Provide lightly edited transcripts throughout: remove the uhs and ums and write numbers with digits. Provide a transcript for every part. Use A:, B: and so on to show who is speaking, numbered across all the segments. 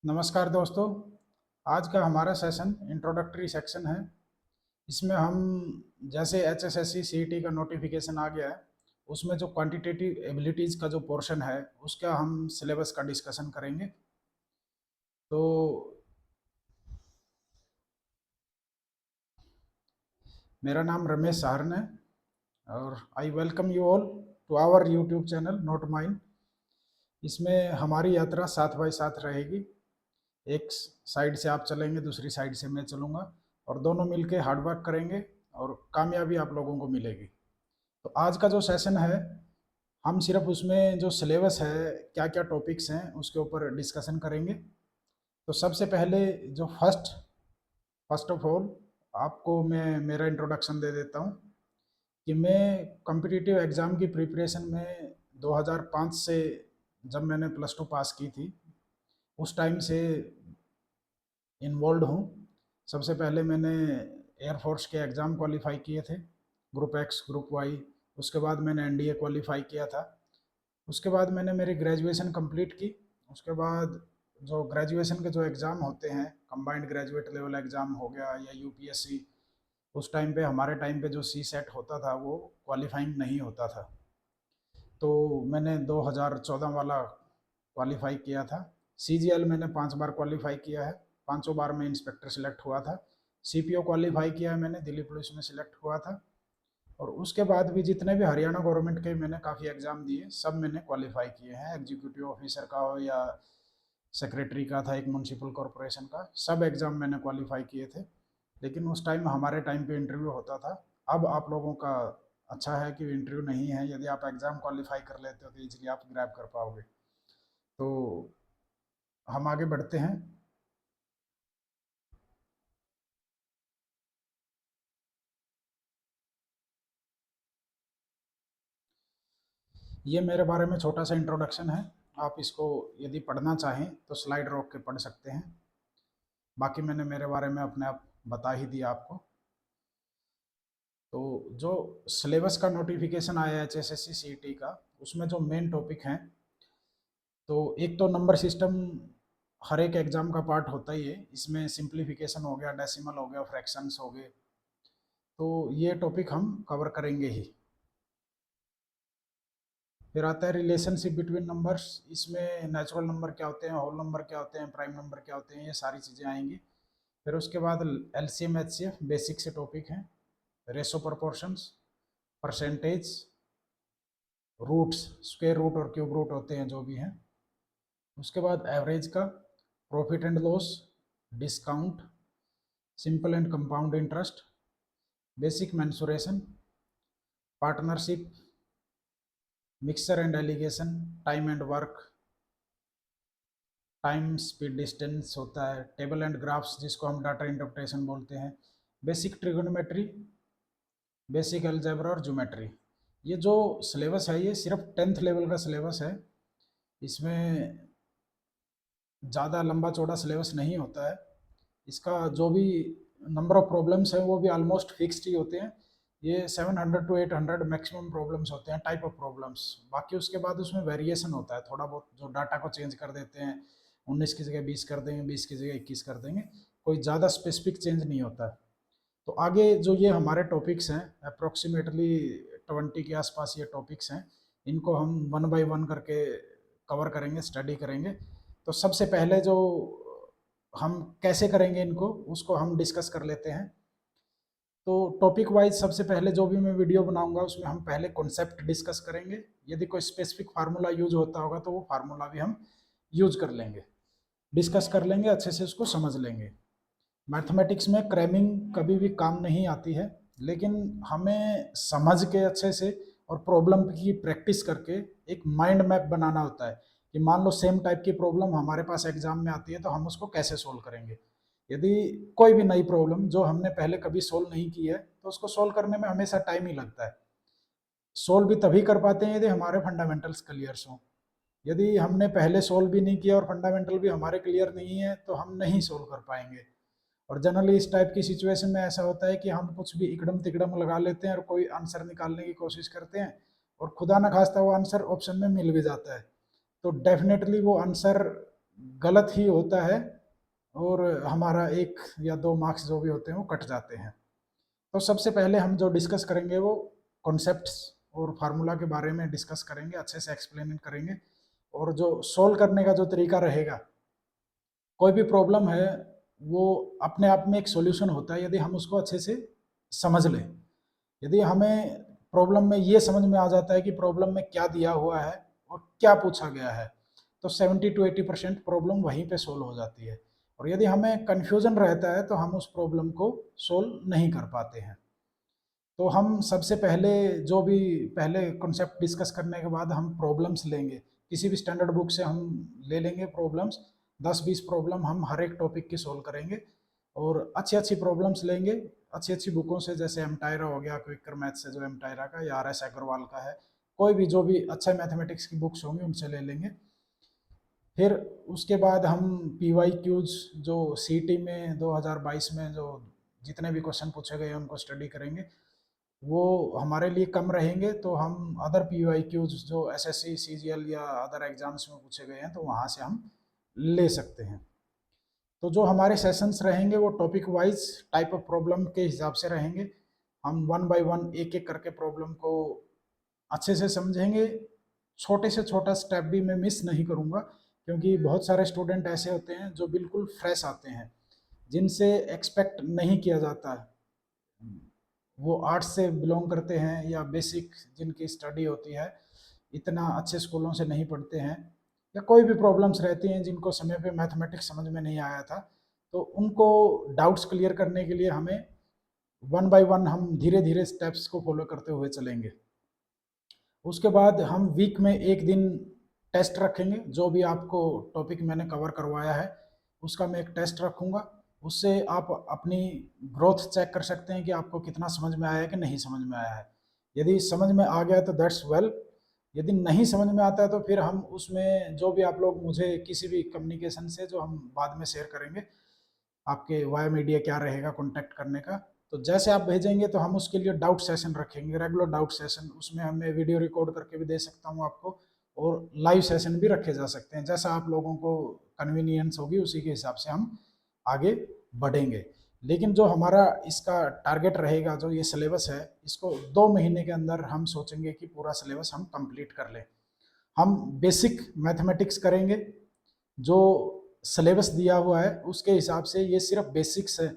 A: नमस्कार दोस्तों। आज का हमारा सेशन इंट्रोडक्टरी सेक्शन है। इसमें हम जैसे एचएसएससी सीईटी का नोटिफिकेशन आ गया है, उसमें जो क्वांटिटेटिव एबिलिटीज़ का जो पोर्शन है उसका हम सिलेबस का डिस्कशन करेंगे। तो मेरा नाम रमेश सहारण है और I welcome you all to our YouTube channel note mind. इसमें हमारी यात्रा साथ बाई साथ रहेगी। एक साइड से आप चलेंगे, दूसरी साइड से मैं चलूँगा और दोनों मिलके हार्ड वर्क करेंगे और कामयाबी आप लोगों को मिलेगी। तो आज का जो सेशन है, हम सिर्फ उसमें जो सिलेबस है, क्या क्या टॉपिक्स हैं उसके ऊपर डिस्कशन करेंगे। तो सबसे पहले जो फर्स्ट ऑफ ऑल आपको मैं मेरा इंट्रोडक्शन दे देता हूँ कि मैं कॉम्पिटिटिव एग्ज़ाम की प्रिपरेशन में 2005 से, जब मैंने प्लस टू पास की थी उस टाइम से इन्वॉल्व हूँ। सबसे पहले मैंने एयरफोर्स के एग्ज़ाम क्वालिफाई किए थे, ग्रुप एक्स ग्रुप वाई। उसके बाद मैंने एनडीए क्वालिफाई किया था। उसके बाद मैंने मेरी ग्रेजुएशन कंप्लीट की। उसके बाद जो ग्रेजुएशन के जो एग्ज़ाम होते हैं, कंबाइंड ग्रेजुएट लेवल एग्ज़ाम हो गया या यूपीएससी, उस टाइम पे हमारे टाइम पे जो सी सेट होता था वो क्वालिफाइंग नहीं होता था। तो मैंने 2014 वाला क्वालिफाई किया था। सीजीएल मैंने 5 बार क्वालिफाई किया है, पाँचों बार में इंस्पेक्टर सिलेक्ट हुआ था। सीपीओ क्वालिफाई किया है मैंने, दिल्ली पुलिस में सिलेक्ट हुआ था। और उसके बाद भी जितने भी हरियाणा गवर्नमेंट के मैंने काफ़ी एग्ज़ाम दिए, सब मैंने क्वालिफाई किए हैं। एग्जीक्यूटिव ऑफिसर का हो या सेक्रेटरी का था एक म्यूनसिपल कॉरपोरेशन का, सब एग्ज़ाम मैंने क्वालिफाई किए थे। लेकिन उस टाइम हमारे टाइम पे इंटरव्यू होता था। अब आप लोगों का अच्छा है कि इंटरव्यू नहीं है। यदि आप एग्ज़ाम क्वालिफाई कर लेते हो तो ईजिली आप ग्रैब कर पाओगे। तो हम आगे बढ़ते हैं। ये मेरे बारे में छोटा सा इंट्रोडक्शन है। आप इसको यदि पढ़ना चाहें तो स्लाइड रोक के पढ़ सकते हैं। बाकी मैंने मेरे बारे में अपने आप बता ही दिया आपको। तो जो सिलेबस का नोटिफिकेशन आया है एचएसएससी सीईटी का, उसमें जो मेन टॉपिक हैं, तो एक तो नंबर सिस्टम हर एक एग्जाम का पार्ट होता ही है। इसमें सिंप्लीफिकेशन हो गया, डेसिमल हो गया, फ्रैक्शंस हो गए। तो ये टॉपिक हम कवर करेंगे ही। फिर आता है रिलेशनशिप बिटवीन नंबर्स। इसमें नेचुरल नंबर क्या होते हैं, होल नंबर क्या होते हैं, प्राइम नंबर क्या होते हैं, ये सारी चीज़ें आएंगी। फिर उसके बाद एलसीएम एचसीएफ बेसिक से टॉपिक हैं। Ratio proportions, percentage, roots, square root और क्यूब रूट होते हैं जो भी हैं। उसके बाद एवरेज का, profit and loss, discount, simple and compound interest, basic mensuration, partnership, mixture and alligation, time and work, time speed distance होता है, टेबल एंड ग्राफ्स जिसको हम डाटा इंटरप्रिटेशन बोलते हैं, बेसिक ट्रिगोनोमेट्री, बेसिक अलजेब्रा और ज्योमेट्री। ये जो सिलेबस है ये सिर्फ 10th लेवल का सिलेबस है। इसमें ज़्यादा लंबा चौड़ा सिलेबस नहीं होता है। इसका जो भी नंबर ऑफ प्रॉब्लम्स हैं वो भी ऑलमोस्ट फिक्स्ड ही होते हैं। ये 700 टू 800 मैक्सिमम प्रॉब्लम्स होते हैं, टाइप ऑफ प्रॉब्लम्स। बाकी उसके बाद उसमें वेरिएशन होता है थोड़ा बहुत, जो डाटा को चेंज कर देते हैं, 19 की जगह 20 कर देंगे, 20 की जगह 21 कर देंगे। कोई ज़्यादा स्पेसिफिक चेंज नहीं होता है। तो आगे जो ये हमारे टॉपिक्स हैं, अप्रोक्सीमेटली 20 के आसपास ये टॉपिक्स हैं, इनको हम वन बाय वन करके कवर करेंगे, स्टडी करेंगे। तो सबसे पहले जो हम कैसे करेंगे इनको, उसको हम डिस्कस कर लेते हैं। तो टॉपिक वाइज सबसे पहले जो भी मैं वीडियो बनाऊंगा उसमें हम पहले कॉन्सेप्ट डिस्कस करेंगे। यदि कोई स्पेसिफिक फार्मूला यूज होता होगा तो वो फार्मूला भी हम यूज कर लेंगे, डिस्कस कर लेंगे, अच्छे से उसको समझ लेंगे। मैथमेटिक्स में क्रैमिंग कभी भी काम नहीं आती है, लेकिन हमें समझ के अच्छे से और प्रॉब्लम की प्रैक्टिस करके एक माइंड मैप बनाना होता है कि मान लो सेम टाइप की प्रॉब्लम हमारे पास एग्जाम में आती है तो हम उसको कैसे सोल्व करेंगे। यदि कोई भी नई प्रॉब्लम जो हमने पहले कभी सोल्व नहीं की है तो उसको सोल्व करने में हमेशा टाइम ही लगता है। सोल्व भी तभी कर पाते हैं यदि हमारे फंडामेंटल्स क्लियर हों। यदि हमने पहले सोल्व भी नहीं किया और फंडामेंटल भी हमारे क्लियर नहीं है तो हम नहीं सोल्व कर पाएंगे। और जनरली इस टाइप की सिचुएशन में ऐसा होता है कि हम कुछ भी इकड़म तिकड़म लगा लेते हैं और कोई आंसर निकालने की कोशिश करते हैं और खुदा न खास्ता वो आंसर ऑप्शन में मिल भी जाता है। तो डेफिनेटली वो आंसर गलत ही होता है और हमारा 1 या 2 मार्क्स जो भी होते हैं वो कट जाते हैं। तो सबसे पहले हम जो डिस्कस करेंगे वो कॉन्सेप्ट्स और फार्मूला के बारे में डिस्कस करेंगे, अच्छे से एक्सप्लेन करेंगे। और जो सोल्व करने का जो तरीका रहेगा, कोई भी प्रॉब्लम है वो अपने आप में एक सॉल्यूशन होता है यदि हम उसको अच्छे से समझ लें। यदि हमें प्रॉब्लम में ये समझ में आ जाता है कि प्रॉब्लम में क्या दिया हुआ है और क्या पूछा गया है, तो 70 to 80% प्रॉब्लम वहीं पे सोल्व हो जाती है। और यदि हमें कन्फ्यूजन रहता है तो हम उस प्रॉब्लम को सोल्व नहीं कर पाते हैं। तो हम सबसे पहले जो भी पहले कॉन्सेप्ट डिस्कस करने के बाद हम प्रॉब्लम्स लेंगे, किसी भी स्टैंडर्ड बुक से हम ले लेंगे प्रॉब्लम्स, 10-20 प्रॉब्लम हम हर एक टॉपिक की सोल्व करेंगे और अच्छी अच्छी प्रॉब्लम्स लेंगे अच्छी अच्छी बुकों से, जैसे एमटायरा हो गया, क्विकर मैथ से जो एमटायरा का या RS अग्रवाल का है, कोई भी जो भी अच्छा मैथमेटिक्स की बुक्स होंगी उनसे ले लेंगे। फिर उसके बाद हम PYQs जो CT में 2022 में जो जितने भी क्वेश्चन पूछे गए हैं उनको स्टडी करेंगे, वो हमारे लिए कम रहेंगे तो हम अदर PYQs जो SSC CGL या अदर एग्जाम्स में पूछे गए हैं तो वहाँ से हम ले सकते हैं। तो जो हमारे सेशंस रहेंगे वो topic wise type of problem के हिसाब से रहेंगे। हम 1 बाय 1 एक एक करके प्रॉब्लम को अच्छे से समझेंगे। छोटे से छोटा स्टेप भी मैं मिस नहीं करूँगा, क्योंकि बहुत सारे स्टूडेंट ऐसे होते हैं जो बिल्कुल फ्रेश आते हैं, जिनसे एक्सपेक्ट नहीं किया जाता है, वो आर्ट्स से बिलोंग करते हैं या बेसिक जिनकी स्टडी होती है, इतना अच्छे स्कूलों से नहीं पढ़ते हैं, या कोई भी प्रॉब्लम्स रहती हैं जिनको समय पे मैथमेटिक्स समझ में नहीं आया था, तो उनको डाउट्स क्लियर करने के लिए हमें 1 बाय 1 हम धीरे धीरे स्टेप्स को फॉलो करते हुए चलेंगे। उसके बाद हम वीक में एक दिन टेस्ट रखेंगे, जो भी आपको टॉपिक मैंने कवर करवाया है उसका मैं एक टेस्ट रखूँगा। उससे आप अपनी ग्रोथ चेक कर सकते हैं कि आपको कितना समझ में आया है कि नहीं समझ में आया है। यदि समझ में आ गया तो दैट्स वेल, यदि नहीं समझ में आता है तो फिर हम उसमें जो भी आप लोग मुझे किसी भी कम्युनिकेशन से जो हम बाद में शेयर करेंगे, आपके वाया मीडिया क्या रहेगा कॉन्टैक्ट करने का, तो जैसे आप भेजेंगे तो हम उसके लिए डाउट सेशन रखेंगे, रेगुलर डाउट सेशन। उसमें हमें वीडियो रिकॉर्ड करके भी दे सकता हूँ आपको, और लाइव सेशन भी रखे जा सकते हैं। जैसा आप लोगों को कन्वीनियंस होगी उसी के हिसाब से हम आगे बढ़ेंगे। लेकिन जो हमारा इसका टारगेट रहेगा, जो ये सिलेबस है, इसको 2 महीने के अंदर हम सोचेंगे कि पूरा सिलेबस हम कंप्लीट कर लें। हम बेसिक मैथमेटिक्स करेंगे, जो सिलेबस दिया हुआ है उसके हिसाब से ये सिर्फ बेसिक्स है।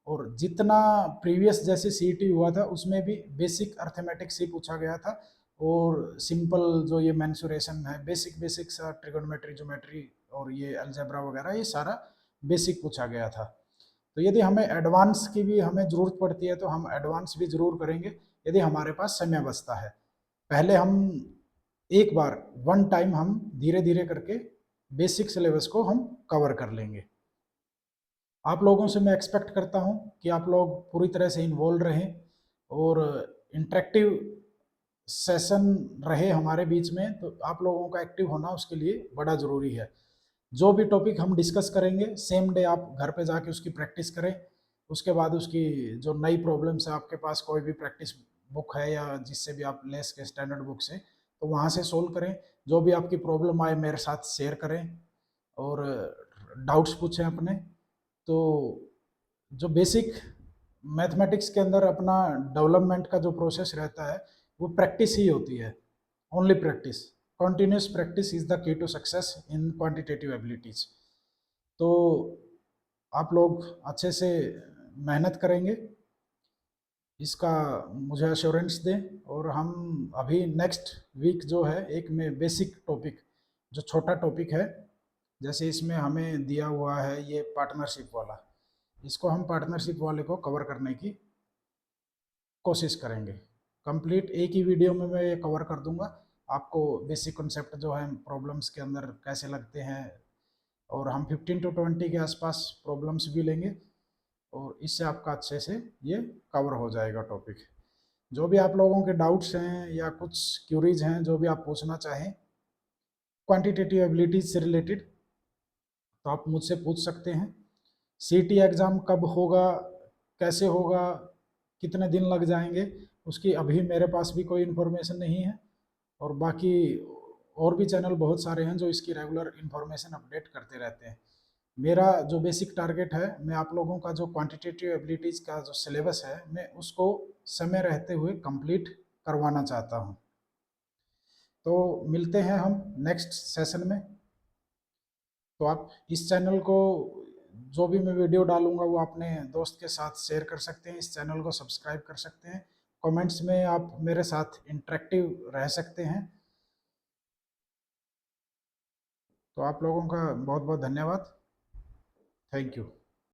A: और जितना प्रीवियस जैसे CET हुआ था उसमें भी बेसिक अर्थमेटिक्स ही पूछा गया था, और सिंपल जो ये मेंसुरेशन है, बेसिक बेसिक सा ट्रिगोनोमेट्री, ज्योमेट्री और ये अलजेब्रा वगैरह, ये सारा बेसिक पूछा गया था। तो यदि हमें एडवांस की भी हमें ज़रूरत पड़ती है तो हम एडवांस भी ज़रूर करेंगे यदि हमारे पास समय बचता है। पहले हम एक बार वन टाइम हम धीरे धीरे करके बेसिक सिलेबस को हम कवर कर लेंगे। आप लोगों से मैं एक्सपेक्ट करता हूं कि आप लोग पूरी तरह से इन्वॉल्व रहें और इंटरेक्टिव सेशन रहे हमारे बीच में। तो आप लोगों का एक्टिव होना उसके लिए बड़ा ज़रूरी है। जो भी टॉपिक हम डिस्कस करेंगे सेम डे आप घर पे जाके उसकी प्रैक्टिस करें। उसके बाद उसकी जो नई प्रॉब्लम्स है, आपके पास कोई भी प्रैक्टिस बुक है या जिससे भी आप ले सके स्टैंडर्ड बुक से, तो वहाँ से सोल्व करें। जो भी आपकी प्रॉब्लम आए मेरे साथ शेयर करें और डाउट्स पूछें अपने। तो जो बेसिक मैथमेटिक्स के अंदर अपना डेवलपमेंट का जो प्रोसेस रहता है वो प्रैक्टिस ही होती है, only practice. continuous practice is the key to success in quantitative abilities। तो आप लोग अच्छे से मेहनत करेंगे, इसका मुझे अश्योरेंस दें। और हम अभी नेक्स्ट वीक जो है एक में बेसिक टॉपिक, जो छोटा टॉपिक है, जैसे इसमें हमें दिया हुआ है ये पार्टनरशिप वाला, इसको हम पार्टनरशिप वाले को कवर करने की कोशिश करेंगे। कंप्लीट एक ही वीडियो में मैं ये कवर कर दूंगा आपको बेसिक कॉन्सेप्ट जो है प्रॉब्लम्स के अंदर कैसे लगते हैं। और हम 15 to 20 के आसपास प्रॉब्लम्स भी लेंगे और इससे आपका अच्छे से ये कवर हो जाएगा टॉपिक। जो भी आप लोगों के डाउट्स हैं या कुछ क्यूरीज हैं जो भी आप पूछना चाहें क्वांटिटेटिव एबिलिटीज से रिलेटेड, तो आप मुझसे पूछ सकते हैं। CT एग्ज़ाम कब होगा, कैसे होगा, कितने दिन लग जाएंगे, उसकी अभी मेरे पास भी कोई इन्फॉर्मेशन नहीं है। और बाकी और भी चैनल बहुत सारे हैं जो इसकी रेगुलर इन्फॉर्मेशन अपडेट करते रहते हैं। मेरा जो बेसिक टारगेट है, मैं आप लोगों का जो क्वांटिटेटिव एबिलिटीज़ का जो सिलेबस है, मैं उसको समय रहते हुए कंप्लीट करवाना चाहता हूँ। तो मिलते हैं हम नेक्स्ट सेशन में। तो आप इस चैनल को, जो भी मैं वीडियो डालूंगा वो अपने दोस्त के साथ शेयर कर सकते हैं, इस चैनल को सब्सक्राइब कर सकते हैं, कमेंट्स में आप मेरे साथ इंटरेक्टिव रह सकते हैं। तो आप लोगों का बहुत बहुत धन्यवाद। Thank you.